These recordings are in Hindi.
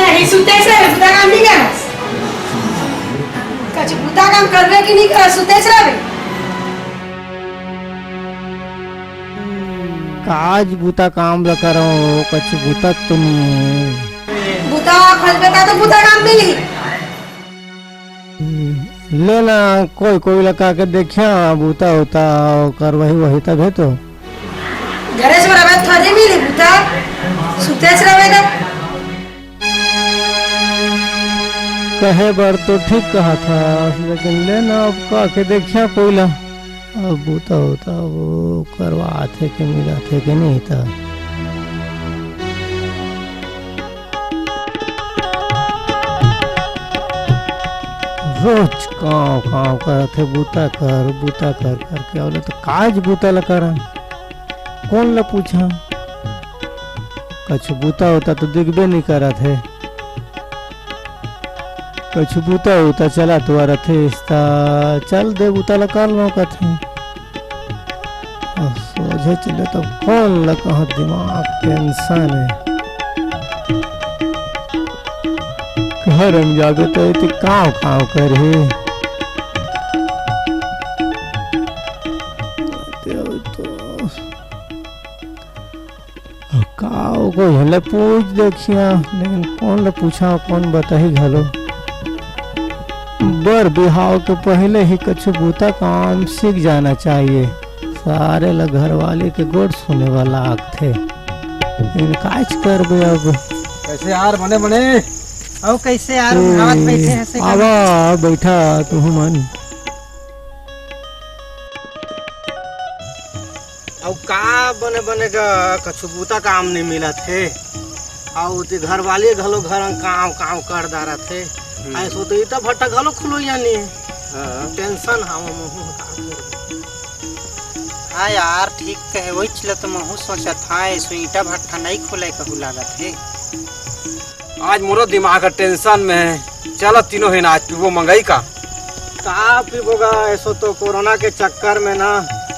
नहीं सुते से बुता काम नहीं करस कछु बुता काम करबे कि नहीं कर सुते से रहे काज बुता काम ला करो कछु बुता तो नहीं बुता खोजबे का तो बुता काम मिली लेना कोई कोई लगा के देखिया बुता होता कर वही तब है तो घरे से रहे थोड़ी मिली बुता सुते से रहे कहे बार तो ठीक कहा था लेकिन लेना अब का के देखिया कोई ला अब बूता होता वो करवा थे कि मिला थे कि नहीं था रोज काव कर थे बूता कर करके बोले तो काज बूता ला करा कौन ला पूछा कछु बूता होता तो दिखबे नहीं करा थे कछु बूता होता चला तुम्हारा थे इसका चल दे बूता ला कर लो थे सोझे चले तो कौन ला कहाँ दिमाग टेंशन है घर में जागे तो इतनी काव करे काव को हले पूछ देखिया लेकिन कौन ला पूछा कौन बता ही घलो बर बिहाव के पहले ही कछु बूता काम सीख जाना चाहिए सारे ला घर वाले के गोड़ सुने वाला आग थे काज कर बे अब कैसे यार बने बने और कैसे यार रात बैठे हैं से आवा बैठा तू मन और का बने बने का कछु बूता काम नहीं मिला थे और ते घर वाले घलो घर काम काम कर दारा थे ऐसो तो इतना भट्टा घलो खुलो यानी टेंशन हम हाँ यार ठीक कहे वही चला तो महू सोचा था ऐसो ईटा भट्टा नहीं खुले कहू लागत है आज मोरो दिमाग का टेंशन में है चलो तीनों है ना आज पीबो मंगाई का पीबोगा ऐसो तो कोरोना के चक्कर में ना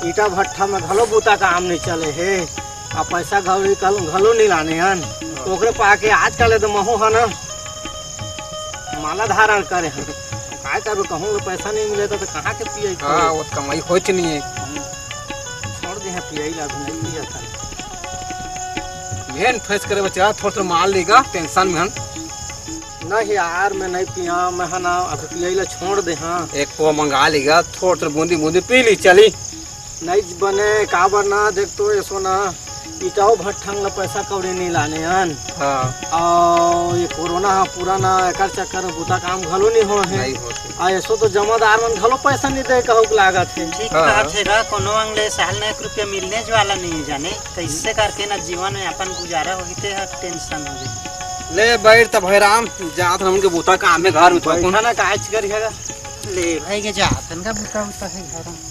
ईटा भट्टा में घलो बूता काम नहीं चले है आ पैसा घलो नहीं लाने हन तो ओकरे पाके आज कल तो महू है ना माला धारण करे हैं काय करबे कहूँ पैसा नहीं मिले तो कहाँ के पिए हाँ वो कमाई होच नहीं है छोड़ दे पिए ला नहीं पिया था मेहन फेस करे बच्चा थोड़ा माल लेगा टेंशन में हन नहीं यार मैं नहीं पिया मैं है ना अब पिए ला छोड़ दे हाँ एक पो मंगा लेगा थोड़ा बूंदी बूंदी पी ली चली नहीं बने काबर ना देख तो ऐसो ना ईटाओ भट्ठंग ला पैसा कौड़ी नहीं लाने हन हाँ और ये कोरोना पूरा ना एकर चक्कर में बूता काम घलो नहीं हो है आ ऐसो तो जमादार मन घलो पैसा नहीं दे कहू लागत है ठीक बात है रा कोनो अंगले साल में 1 रुपया मिलने वाला नहीं जाने कैसे करके ना जीवन में अपन गुजारा होते है टेंशन हो गई ले बैठ तब भैराम जात हम के बूता काम में घर में तो कौन ना काज करिएगा ले भाई के जातन का बूता होता है घर में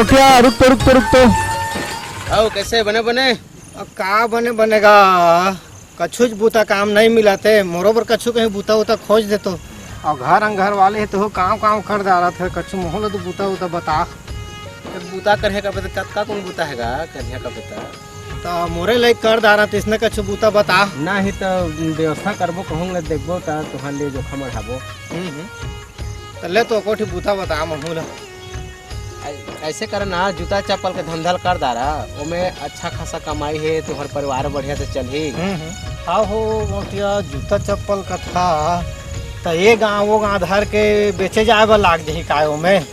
क्या रुक तो आओ कैसे बने बने का बने बनेगा कछुच बूता काम नहीं मिला थे मोरोबर कछु कहीं बूता उता खोज दे तो और घर वाले तो काम कर जा रहा था कछु मोहल तो बूता बता बूता करे का पता का कौन बूता हैगा कन्या का पता तो मोरे लाइक कर दारा तो इसने कछु बूता बता ना ही तो व्यवस्था करबो कहूँगा देखबो ता तुहां ले जो खमर हाबो तो ले तो कोठी बूता बता महूला ऐसे कर ना जूता चप्पल के धंधा कर दारा ओमे अच्छा खासा कमाई है तो हर परिवार बढ़िया से चली हाँ हो मोटिया जूता चप्पल का था तो ये गाँव वो गाँव धर के बेचे जाए वाला लाग जाही कायो में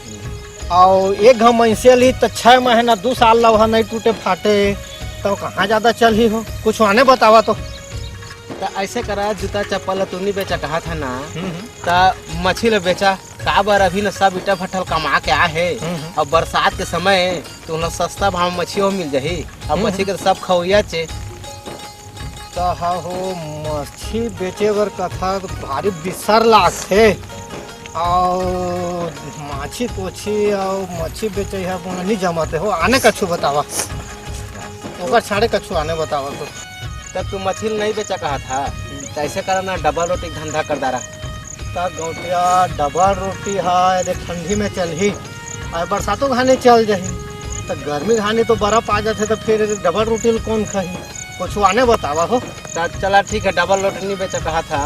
और एक घम ऐसे ली तो 6 महीना 2 साल लवा नहीं टूटे फाटे तो कहाँ ज्यादा चल ही हो, कुछ आने बतावा तो। ऐसे करा जूता चप्पल तू नहीं बेचा कहा था ना, तो मछली बेचा का बार अभी न सब इटा भट्ठल कमा के आ है। अब बरसात के समय तो उन्हें सस्ता भाव में मछली मिल जाही। अब मछली के सब खवैया चे तो हाँ हो, मछली बेचे बर कथा तो भारी बिसर लागथे। और माछी पोछी और मछली बेचे है नहीं जमाते हो। आने कछु बतावा, ओकर छाड़े कछु आने बतावा तो। तब तू मछली नहीं बेचा कहा था, तो ऐसे करा ना डबल रोटी का धंधा कर दारा। तब गौटिया डबल रोटी है देख ठंडी में चल ही, और बरसातों घाने चल जाही। तो गर्मी घाने तो बर्फ आ जाते तो फिर डबल रोटी कौन खाही, कुछ आने बतावा हो। तो चला ठीक है, डबल रोटी नहीं बेचा कहा था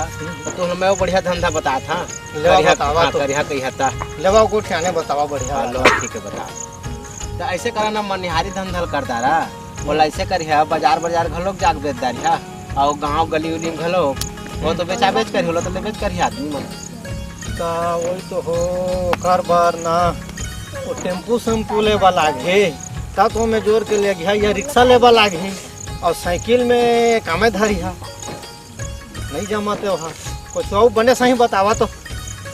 तो तू मैं बढ़िया धंधा बता था। लेवा बतावा तो। करिया कही था लेवा को आने बतावा बढ़िया। लो ठीक है बता। तो ऐसे करा ना मनिहारी धंधा कर दारा। बोला ऐसे करिया बाजार बाजार घलोक जाग बेच दारिया, और गाँव गली उली में घलोक वो तो बेचा बेच कर तो बेच कर आदमी मन। तो वही तो हो, कर बार ना वो टेम्पू सेम्पू लेवा लागे, तब तो में जोर के ले गया, या रिक्शा लेवा लागे, और साइकिल में कामे धरिया नहीं जमाते वहाँ। कुछ और बने सही बतावा तो।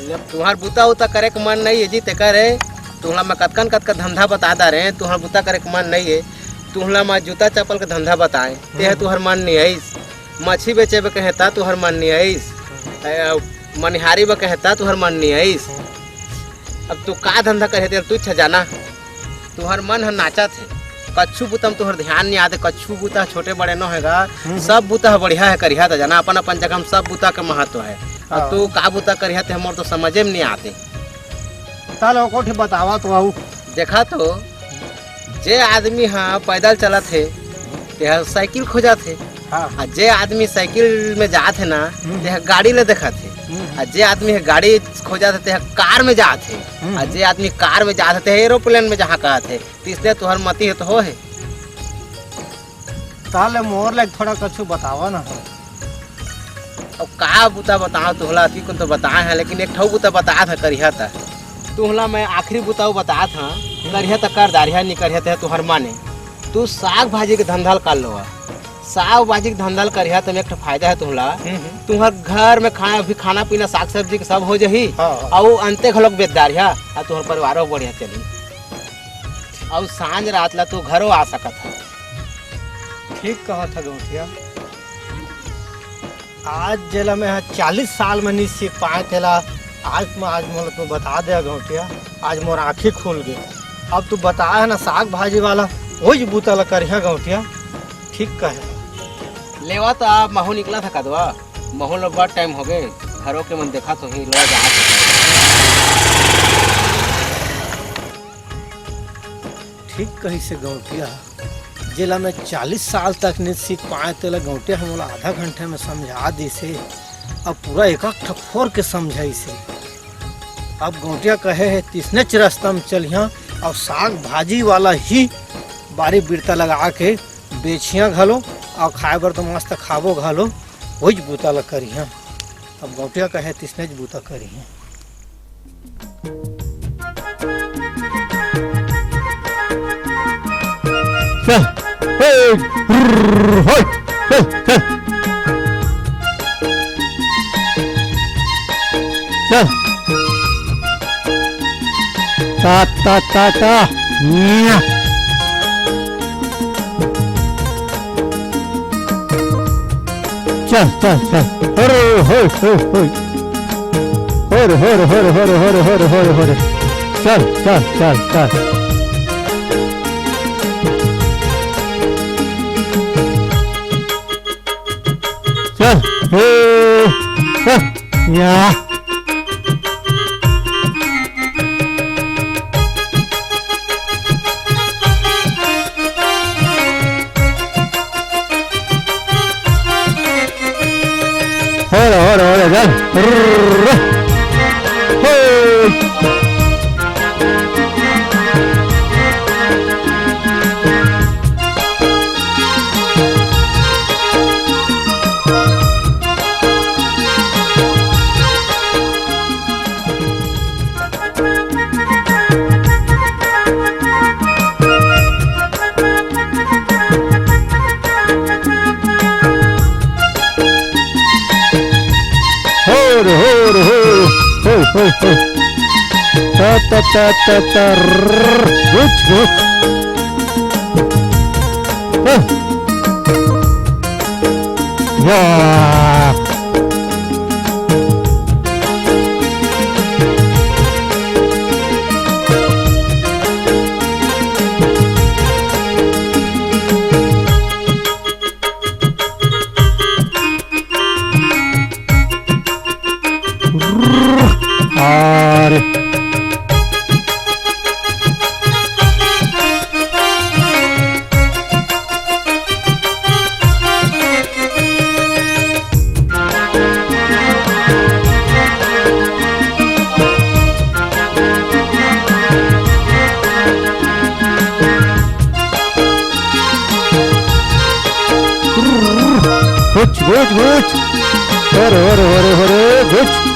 जब तुम्हार बुता उता करे के मन नहीं है जी ते करे, तुम्हारा मैं कतकन कतका धंधा बता दा रहे, तुम्हार बुता करे के मन नहीं है। तुम्हारा मैं जूता चप्पल का धंधा बताए ते है तुहर मन नहीं है। मछली बेचे बे कहता तुहर मन नहीं है, मनिहारी बे कहता तुहर मन नहीं है। अब तू का धंधा करे तू इच्छा जाना, तुहर मन है नाचा थे। कच्छू बुता में तुहर ध्यान नहीं आते, कच्छू बुता छोटे बड़े न होगा, सब बुता बढ़िया है करिया था जाना। अपन अपन जगह में सब बुता का महत्व है। अब तू का बुता करिया थे हमर तो समझे में नहीं आते। चलो कोठी बतावा तो आऊ। देखा तो जे आदमी हाँ पैदल चला थे ते साइकिल खोजा थे, हाँ। जे आदमी साइकिल में जाते ना ते गाड़ी ले देखा थे, जे आदमी है गाड़ी खोजा थे कार में जाते, और जे आदमी कार में जाते थे एरोप्लेन में जहाँ कहा थे। तीसरे तुहर मती है तो हो है। ताले मोर लाइक थोड़ा कछु बतावा ना। अब का बुता बताओ तुहला अति को तो बताए हैं, लेकिन एक ठो बुता बताया था करिया था तुहला। मैं आखिरी बुताऊ बताया था करिया था कर दारिया नहीं करिया था तुहर माने। तू साग भाजी के धंधा कर लो, साग भाजी के धंधा करिया तो एक फायदा है तुहला। तुम्हार घर में खाना पीना साग सब्जी के सब हो जाही, और अंते घलोक बेच दारिया, और तुहर परिवारों बढ़िया चली, और सांझ रात ला तू घरों आ सकत है। ठीक कहा था गौठिया। आज जेला मैं 40 साल में नहीं सीख पाए तेला, आज मोला तू बता दे गौठिया। आज मोर आँखें खुल गई। अब तू बताया है ना साग भाजी वाला, वही बूता ला करिया गौठिया। ठीक कहे लेवा तो आप महू निकला था कदवा, महू लोग बहुत टाइम हो गए घरों के मन देखा तो ही लोग जा। ठीक कही से गौठिया। जिला में 40 साल तक नहीं सीख पाए तेला गौठिया हम आधा घंटे में समझा दी से। अब पूरा एक ठोर के समझाई से। अब गौठिया कहे है तीसने रास्ता में चलिया, और साग भाजी वाला ही बारी बिरता लगा के बेचिया घलो, और खाए बर तो मस्त खाबो घलो, वही बूता ला करिया। अब गौठिया कहे तीसने बूता करिया। ता ता ता ता चल चल चल अरे हो चल चल चल चल चल या हो ta ta ta ta घुच घुच या और घुच घुच घुच अरे घुच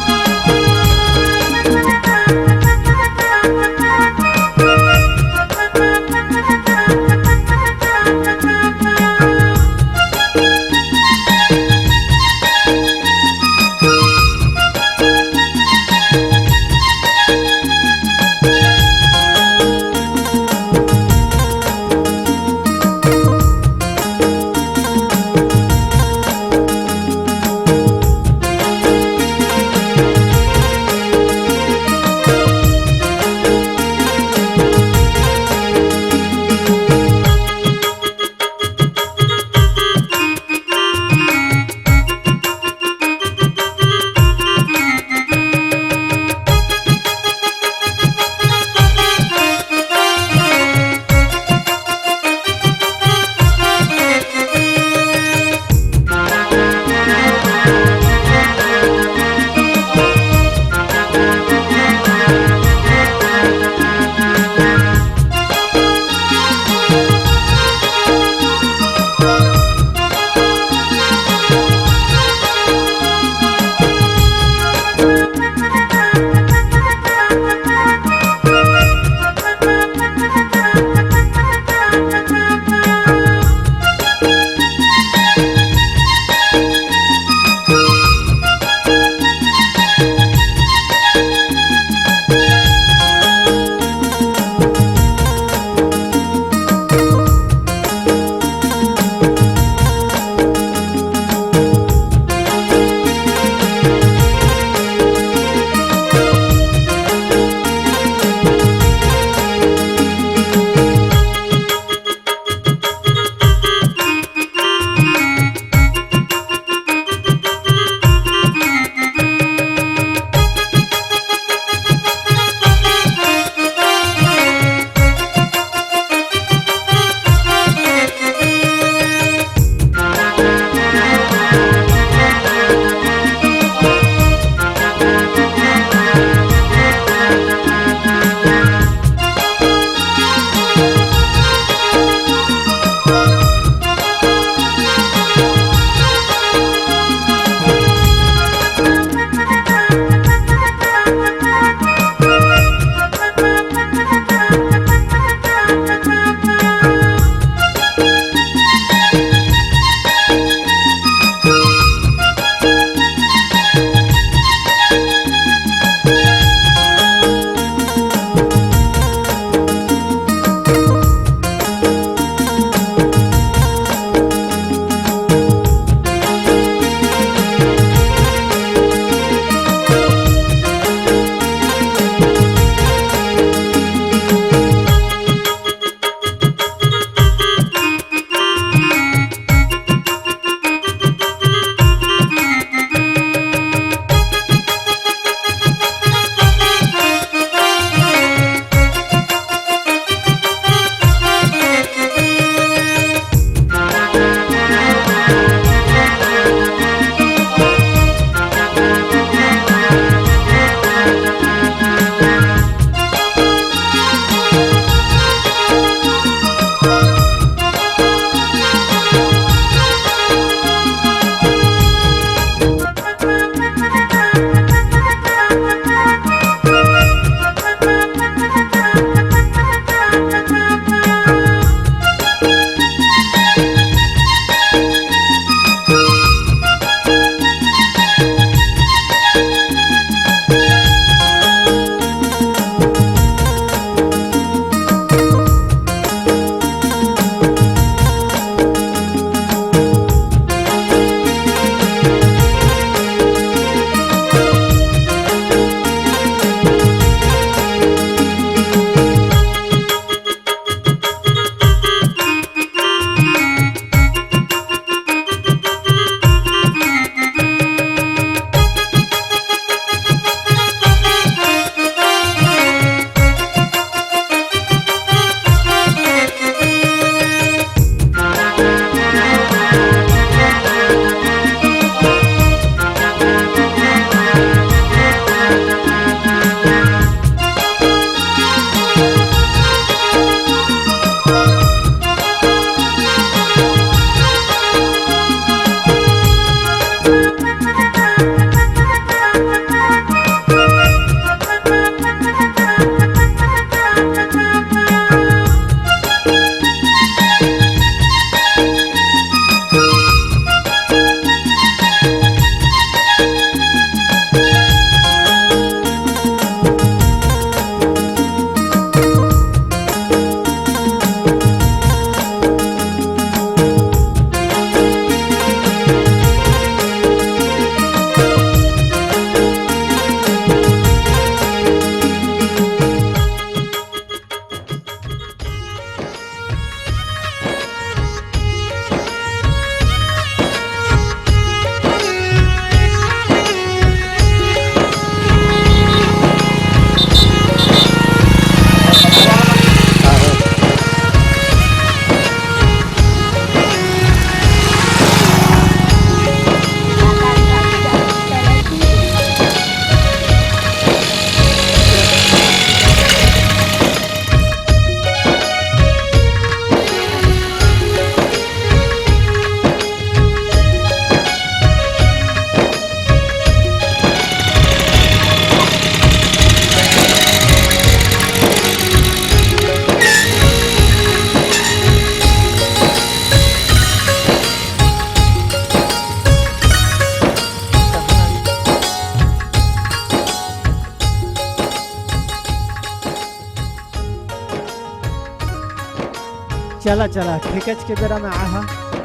चला चला ठीकच के बेरा में आहा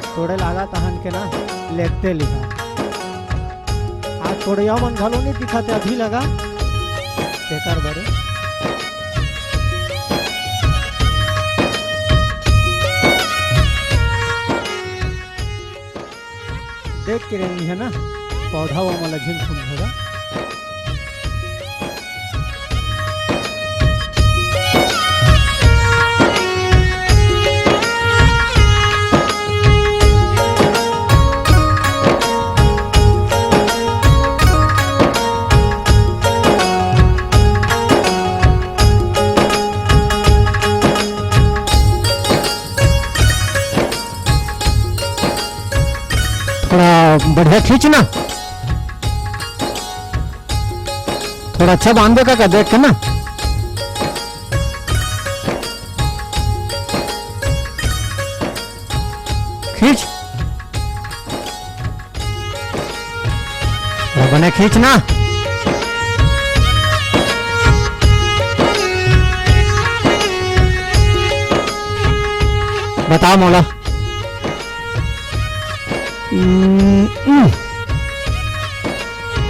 थोड़े लागा तहन के ना लेते लिखा आज थोड़े मन घलो नहीं दिखाते अभी लगा बेकार बड़े देख के रही है ना पौधा वो वाला झिमझुम होगा थोड़ा बढ़िया खींचना थोड़ा अच्छा बांध का देख के ना खींच बने खींचना बता मौला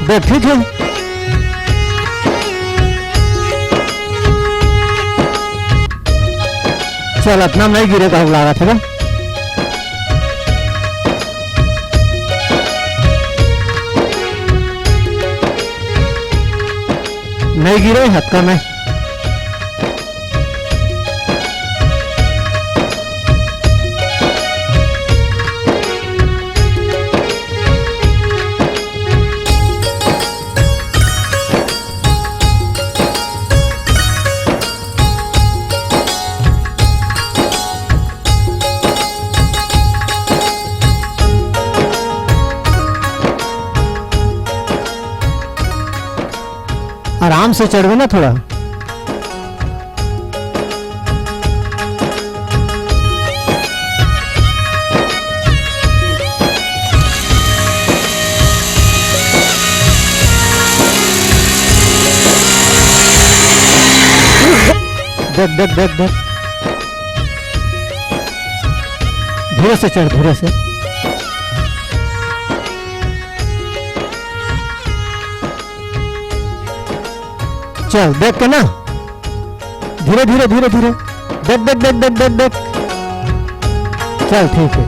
देख ठीक है चल इतना नहीं गिरेगा लगा था ना नहीं गिरे हत्का में आराम से चढ़ो ना थोड़ा देख देख देख देख धीरे से चढ़ धीरे से चल देख के ना धीरे धीरे धीरे धीरे देख देख देख देख देख देख चल ठीक है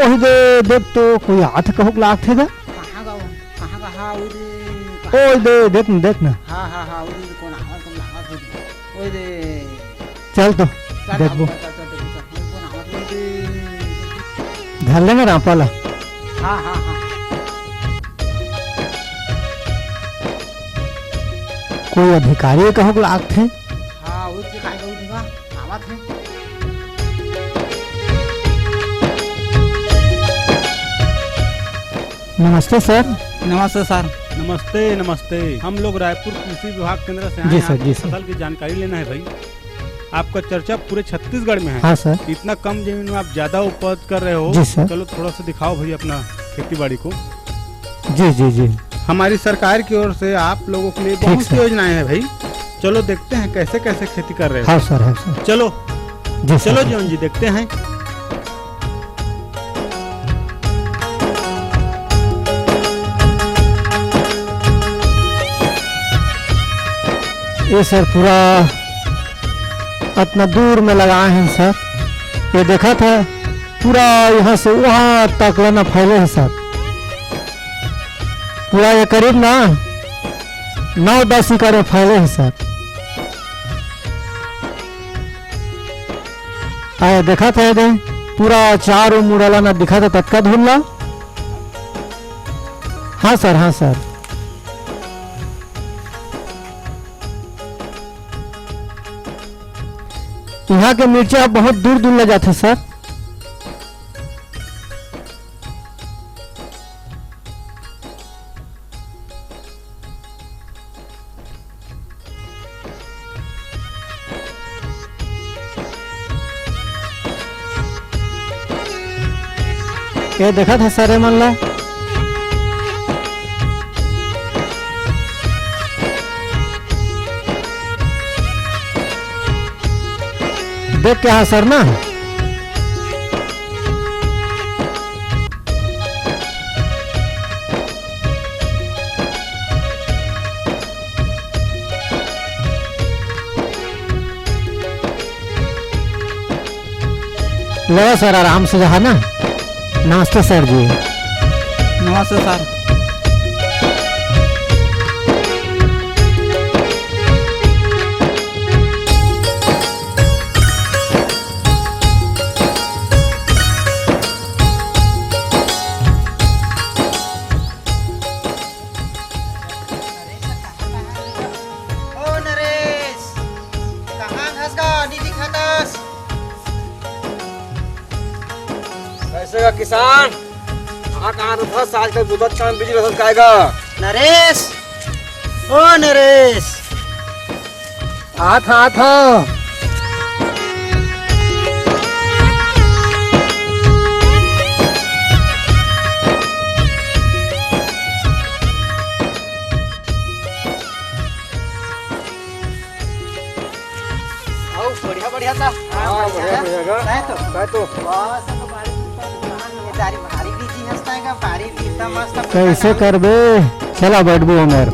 ओही दे देख तो कोई हाथ कहूँ लाग थे कहाँ का हाँ उधर ओही दे देख न देख न हाँ उधर कौन आवाज कम लगा उधर ओए दे चल तो चल देखबो चल धर लेना रापला। हाँ हाँ हाँ। कोई अधिकारी कहूँ लाग थे। हाँ वो काय कहू देगा आवत है। नमस्ते सर। नमस्ते सर। नमस्ते नमस्ते। हम लोग रायपुर कृषि विभाग केंद्र से आए जी हैं। सर, जी सर। फसल की जानकारी लेना है भाई। आपका चर्चा पूरे छत्तीसगढ़ में है। हाँ सर। इतना कम जमीन में आप ज्यादा उपज कर रहे हो। जी सर। चलो थोड़ा सा दिखाओ भाई अपना खेती बाड़ी को। जी जी जी। हमारी सरकार की ओर से आप लोगों के लिए ठीक बहुत सी सर। योजनाएं हैं भाई। चलो देखते हैं कैसे कैसे खेती कर रहे हो। हाँ सर, हाँ सर। चलो जी सर। चलो जीवन जी देखते हैं। ये सर पूरा इतना दूर में लगाए हैं सर। ये देखा था पूरा यहाँ से वहाँ तक लेना फैले है सर। पूरा ये करीब ना 9-10 एकड़ में फैले है सर। आया देखा था ये पूरा चारों मुड़ाला ना दिखा था तत्का धुलना। हाँ सर, हाँ सर। यहाँ के मिर्चा बहुत दूर दूर ले जाते सर। ये देखा था सर मन ला। देख क्या है सर ना। लो सर आराम से रहा ना। नमस्ते सर जी। नमस्ते सर। ओ नरेश, कहाँ घस गा नहीं दिखातास? कैसे का किसान कहाँ रहता आजकल बुदत काम बिजी रहता कायगा। नरेश, ओ नरेश। हाथ बढ़िया बढ़िया था। हाँ बढ़िया बढ़िया नहीं तो काय तो बस अब बारी ये तारी भारी बीजी हंसता है का भारी बीता मस्त। कैसे करबे। चला बैठबू उमर।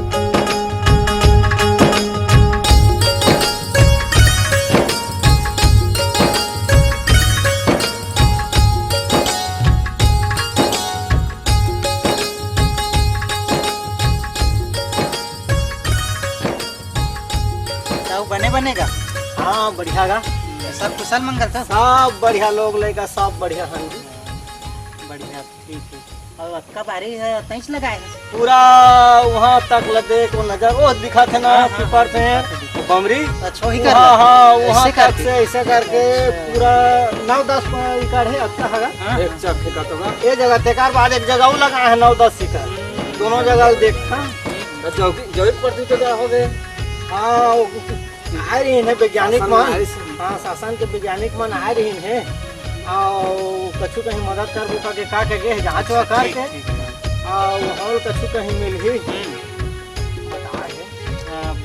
तो बने बनेगा। हाँ बढ़िया गा। सब कुशल मंगल था। सब बढ़िया लोग लेगा सब बढ़िया हाँ जी। बढ़िया ठीक है। और अक्का बारी है तैस लगाए हैं। पूरा वहाँ तक लदे को नजर वो दिखा थे ना हाँ, पीपर पे बमरी। अच्छा ही कर हाँ हाँ वहाँ ऐसे तक करके। से ऐसे करके पूरा 9-10 एकड़ है अच्छा होगा। हाँ। एक चक्के का तो ये जगह तेकार बाद एक जगह वो लगा है 9-10 एकड़ दोनों जगह देखा जैविक प्रति जगह हो गए। हाँ आ रही है वैज्ञानिक मन। हाँ शासन के वैज्ञानिक मन आ रही है और कछु कहीं मदद कर बुका के का के गे जांच वा करके और हॉल कछु कहीं मिल ही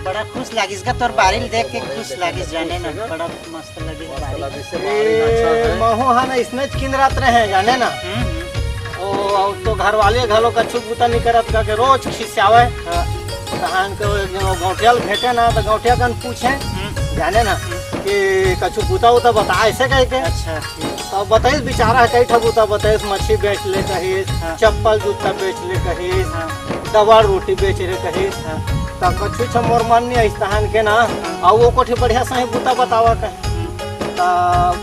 बड़ा खुश लागिस का तोर बारिल देख के खुश लागिस जाने ना बड़ा मस्त लगे बारिल। ये महू है ना इसमें किंद्रात रहे जाने ना और तो घर वाले घलो कछु बुता नहीं करत का के रोज खिसियावे तहान के गौठियल भेटे ना तो गौठिया कन पूछे जाने ना कि कछु बुता उता बता ऐसे कह के। अच्छा ठीक। तो बताइस बेचारा कई ठा बुता बताइस मच्छी बेच ले कहिस हाँ। चप्पल जूता बेच ले कहिस हाँ। दवा रोटी बेच ले कहिस हाँ। तो कछु छ मोर मन नहीं आइस तहान के ना और वो कोठी बढ़िया सही बुता बतावा कहे तो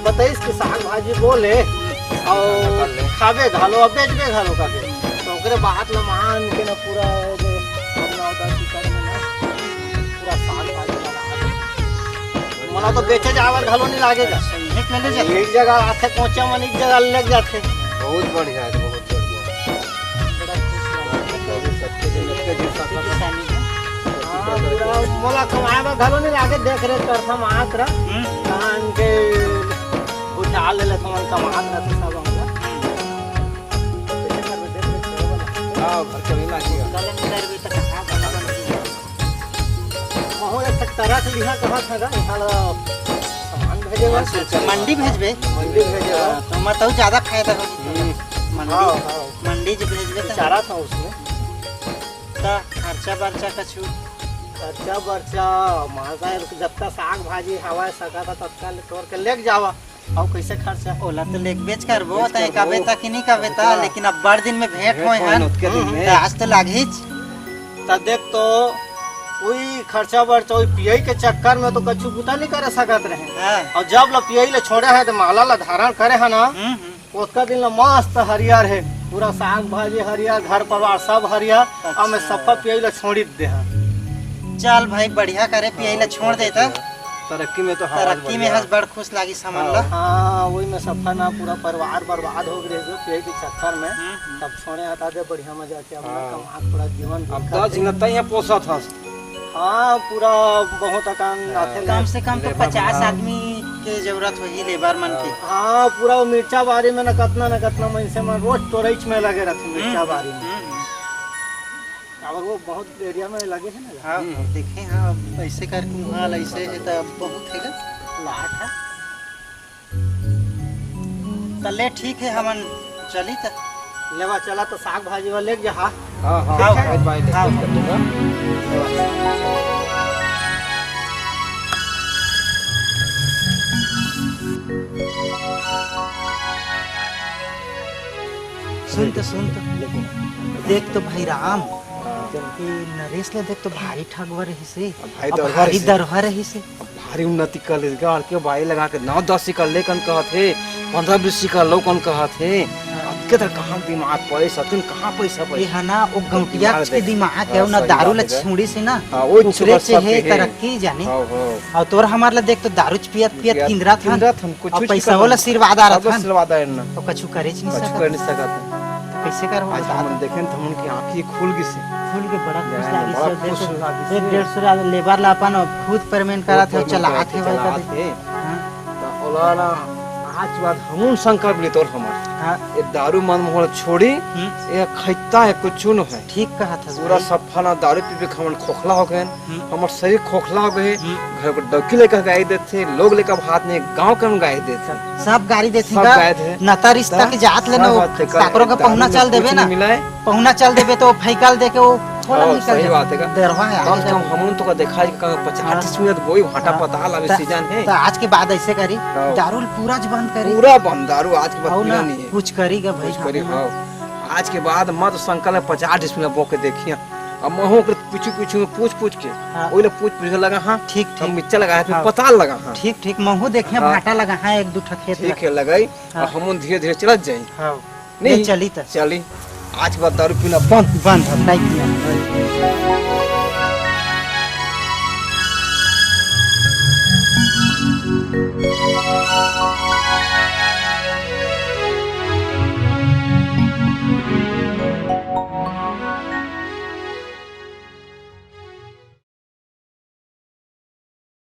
बताइस कि साग भाजी बोले और खाबे घालो और बेचबे घालो काके तो ओकरे बात ल मान के ना पूरा जे अपना उधर शिकार में ना पूरा साल भाजी लगा मला तो बेचे जावर घालो नहीं लागेगा सही है ले ले जा एक जगह आथे कोचा मन एक जगह लग जाते बहुत बढ़िया है, बहुत बढ़िया। बड़ा खुश किसानी है हाँ, पूरा मोला कमाए में घालो नहीं लागे देख रेख करथा मात्र कान के उठा ले मन कमात रहते सब हमरा हाँ, घर के नहीं लागेगा। गले में दर्द भी तो कहाँ बना बना महो एक तरह के लिहा कहाँ था गा इहाला सामान भेजेगा मंडी भेजबे मंडी भेजेगा तो मतलब ज्यादा फायदा होगी हाँ मंडी हाँ मंडी जो भेजबे तो चारा था उसमें ता खर्चा बर्चा कछु खर्चा बर्चा माता जब तक साग भाजी हवा सका था तत्काल तोड़ के लेके जावा और कैसे खर्चा ओला तो लेक बेच करबो त कबे तक नहीं कबे ता लेकिन अब बड़ दिन में भेंट होए हन त आज तो लागिच तब देख तो वही खर्चा बर्चा वही पियई के चक्कर में तो कछु बुता नहीं कर सकत रहे हां और जब ला पियई ले छोड़े है तो माला ला धारण करे है ना उसका दिन ला मस्त हरियर है पूरा साग भाजी हरियर घर परिवार सब हरियर और मैं सफा पियई ला छोड़ी दे है चल भाई बढ़िया करे पियला छोड़ देता तरक्की में तो तरक्की में हस बड़ खुश लागी सामान ला हाँ वही में सफा ना पूरा परिवार बर्बाद हो गए जो पियई के चक्कर में तब छोड़े हटा दे बढ़िया मजा के अपना कमा पूरा जीवन अब 10 दिन तय पोसा था। हाँ पूरा बहुत अकान आथे कम से कम तो 50 आदमी के जरूरत होगी लेबर मन के हाँ पूरा वो मिर्चा बारी में न कतना मनसे में रोज स्टोरेज में लगे रहते मिर्चा बारी में और वो बहुत एरिया में लगे है ना हाँ देखे हाँ ऐसे करके वहाँ ऐसे है तो बहुत है लाट है तले ठीक है हमन चली तो लेवा चला तो साग भाजी वाले ले जा हाँ हाँ हाँ हाँ, भाई भाई ले हाँ। कर दूंगा। सुन तो देख तो भाई राम ये नरेश ले देख तो भारी ठगवा रही से भाई अब दरबार भारी से। दरबार रही से भारी उन्नति कर ले गाड़ के भाई लगा के 9-10 सिकल ले कन कहत है 15-20 सिकल लो कन कहत है अब के तर कहां दिमाग पैसा तुम कहां पैसा ये पैसा है ना वो गौटिया के दिमाग है ना सही दारू बात ला है। छुड़ी से ना हाँ, वो ओकरे चुका से सब है के है। तरक्की जाने हां हां और तोर हमार ला देख तो दारू पियत पियत किंदरा था हम कुछ और पैसा वाला आशीर्वाद आ रहा था आशीर्वाद है ना तो कछु करे नहीं कुछ सकत कर नहीं सकत तो कैसे कर आज हम देखें तो हम की आंखें खुल गई से फूल के बड़ा खुश यार, लागी बड़ा से खुश देखो, लागी से। 150 लेबर ला अपन खुद पेमेंट करा था चला आथे भाई चला कर थे हां ओलाना आज बात हमन संकल्प ले तोर हमर हां ये दारू मन मोहल छोड़ी ये खैता है कुछ न है ठीक कहा था पूरा भाई। सब फला दारू पी के हमन खोखला हो गए हम्म। हमार शरीर खोखला हो गए घर को डौकी लेकर गाय देते लोग लेकर हाथ में गांव के हम गाय देते सब गाड़ी देते सब गाय थे। नता रिश्ता के जात लेना सब बात है, काकरो का दारू पहुना में चल कुछ देवे ना नहीं मिला है पहुना चल देवे तो फैकल दे के वो थोड़ा हाँ, निकल सही बात है का। दरवा है कम से कम हमन तो का देखा है कि 50 मिनट गोई भाटा हाँ। पता अभी सीजन है तो आज के बाद ऐसे करी हाँ। दारू पूरा बंद करी पूरा बंद दारू आज के बाद और पीना ना नहीं है कुछ करीगा भाई कुछ करी हाँ आज के बाद मत संकल्प 50 मिनट बो के देखिए अब महू के पीछू में पूछ के हाँ। ओइले पूछ के लगा हाँ ठीक हम ठीक मिर्चा लगा है हाँ। पता लगा हाँ ठीक ठीक महू देखे हाँ। भाटा लगा है एक दो खेत ठीक है लगाई हाँ। और हम धीरे धीरे चलत जाई हाँ नहीं। नहीं चली तो चली आज के बाद दारू पीना बंद बंद अब नहीं किया